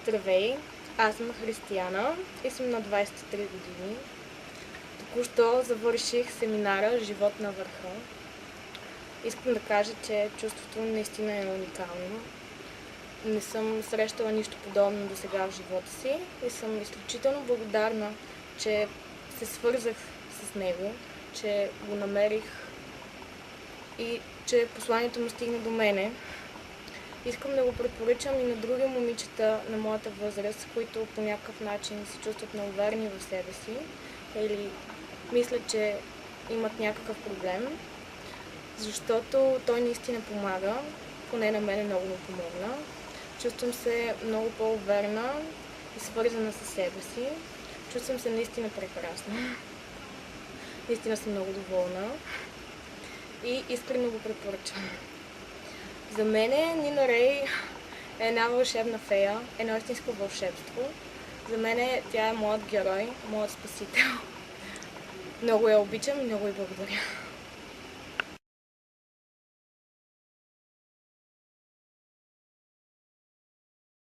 Здравей, аз съм Християна и съм на 23 години. Току-що завърших семинара "Живот на върха". Искам да кажа, че чувството наистина е уникално. Не съм срещала нищо подобно до сега в живота си и съм изключително благодарна, че се свързах с него, че го намерих и че посланието му стигна до мене. Искам да го препоръчам и на други момичета на моята възраст, които по някакъв начин се чувстват неуверени в себе си или мислят, че имат някакъв проблем, защото той наистина помага, поне на мен много му помогна. Чувствам се много по-уверена и свързана със себе си. Чувствам се наистина прекрасна. Наистина съм много доволна и искрено го препоръчвам. За мен Нина Рей е една вълшебна фея, едно истинско вълшебство. За мен тя е моят герой, моят спасител. Много я обичам и много й благодаря.